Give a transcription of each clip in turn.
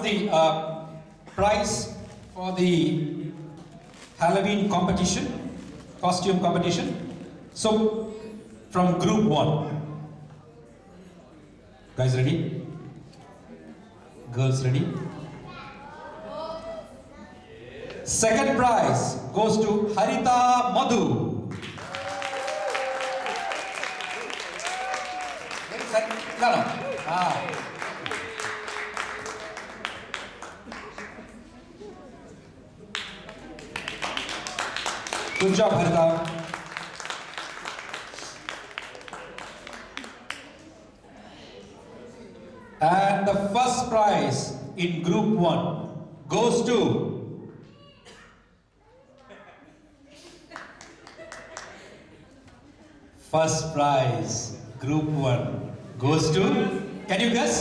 the prize for the Halloween competition, costume competition. So, from group 1. Guys ready? Girls ready? Second prize goes to Harita Madhu. Good job, Harita. And the first prize in group 1 goes to first prize, group 1 goes to, can you guess?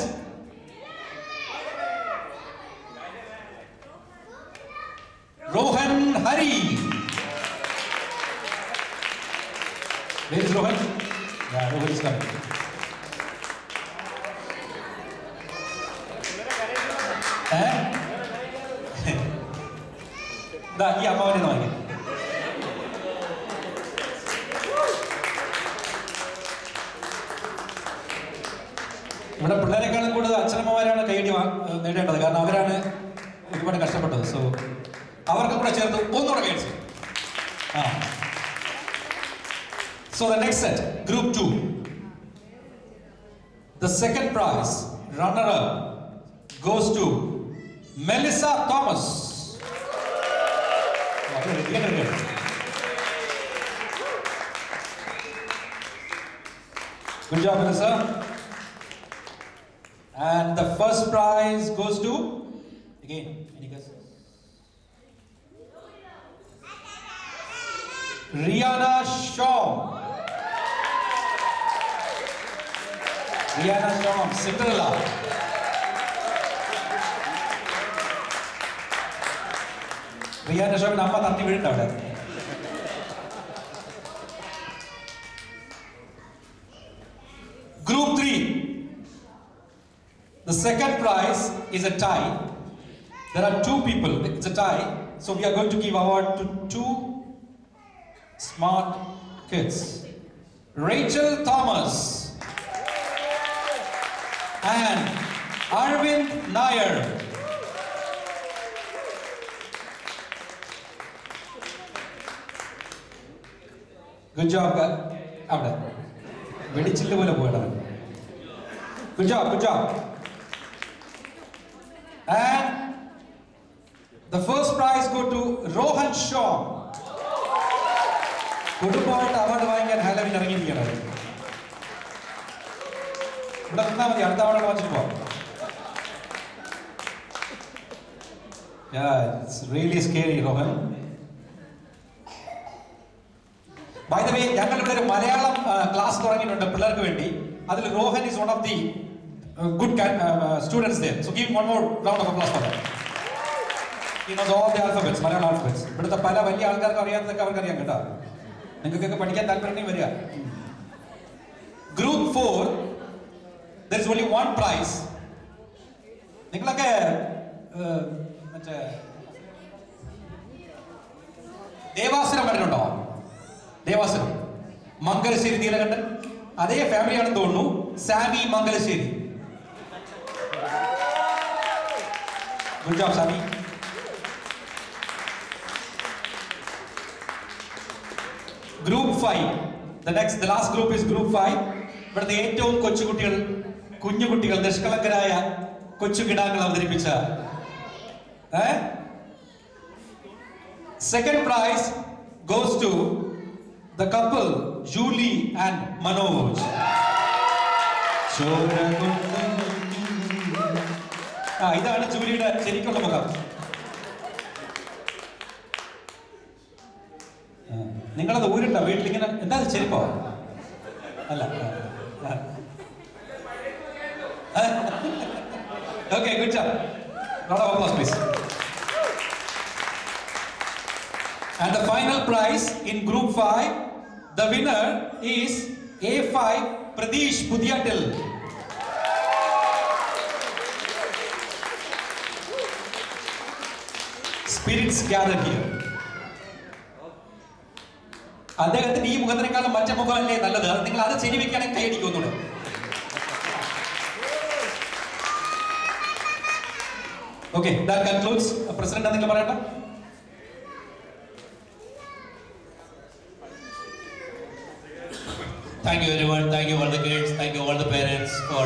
Rohan Hari. Where is Rohan? Yeah, Rohan is coming. ഈ അമ്മാവനെ നോക്കി. നമ്മുടെ പിള്ളേരെക്കാളും കൂടുതൽ അച്ഛനമ്മമാരാണ് കൈയടി നേടേണ്ടത്, കാരണം അവരാണ് ഒരുപാട് കഷ്ടപ്പെട്ടത്. സോ അവർക്ക് കൂടെ ചേർത്ത് ഒന്നുകൂടെ കൈയടിച്ചു. So the next set, group 2. The second prize, runner-up, goes to Melissa Thomas. Good job, Melissa. And the first prize goes to, again, any guesses? Rihanna Shaw. Rihanna Shaw, Cinderella. Rihanna Shaw, amma thatti vidunda avada. Group 3. The second prize is a tie. There are 2 people. It's a tie. So we are going to give award to 2 smart kids. Rachel Thomas and Arvind Nair. Good job, avada. Vedichillu pole poyada. Good job, good job. And the first prize go to Rohan Shaw. കുടുംബമായിട്ട് award വാങ്ങിക്കാൻ ഹാലവിൻ ഇറങ്ങിയിരിക്കുകയാണ്. ഇവിടെ നിന്നാൽ മതി, അടുത്ത award വാങ്ങിച്ചു പോവാം. It's really scary, Rohan. By the way, ഞങ്ങൾ ഇവിടെ ഒരു മലയാളം ക്ലാസ് തുടങ്ങിയിട്ടുണ്ട് പിള്ളേർക്ക് വേണ്ടി. അതിൽ Rohan is one of the good students there. So give one more round of applause for that. He knows all the alphabets, Malayalam alphabets. ഇവിടുത്തെ പല വലിയ ആൾക്കാർക്ക് അറിയാത്തതൊക്കെ അവർക്ക് അറിയാം കേട്ടോ. നിങ്ങൾക്കൊക്കെ പഠിക്കാൻ താല്പര്യം വരിക. Group 4, there is only one prize. നിങ്ങളൊക്കെ മറ്റേ ദേവാസുരം കണ്ടിട്ടുണ്ടോ? ദേവാസുരം, മംഗലശ്ശേരി നീലകണ്ഠൻ, അതേ ഫാമിലിയാണെന്ന് തോന്നുന്നു. സാമി Mangalassery. Good job, Sami. Group 5. The last group is Group 5. ഇവിടുത്തെ ഏറ്റവും കുഞ്ഞുകുട്ടികൾ നിഷ്കളങ്കരായ കൊച്ചുകിടാങ്ങൾ അവതരിപ്പിച്ച second prize goes to the couple Julie and Manoj. ഇതാണ് ജൂലിയുടെ ശരിക്കുള്ള മുഖം. നിങ്ങളത് ഊരിട്ടോ വീട്ടിലിങ്ങനെ? എന്താ ചെരുപ്പോ? അല്ല. Okay, good job. Round of applause, please. And the final prize in Group 5, the winner is A5 Pradesh Pudyatil. spirits gathered here. അദ്ദേഹത്തിന് ഈ മുഖത്തിനേക്കാളും മറ്റേ മുഖമല്ലേ നല്ലത്? നിങ്ങൾ അത് ശരി വെക്കുകയാണെങ്കിൽ കൈയടിക്കുന്നുണ്ട്. Okay, that concludes. President, എന്തെങ്കിലും പറയട്ടെ? Thank you everyone. Thank you all the kids. Thank you all the parents for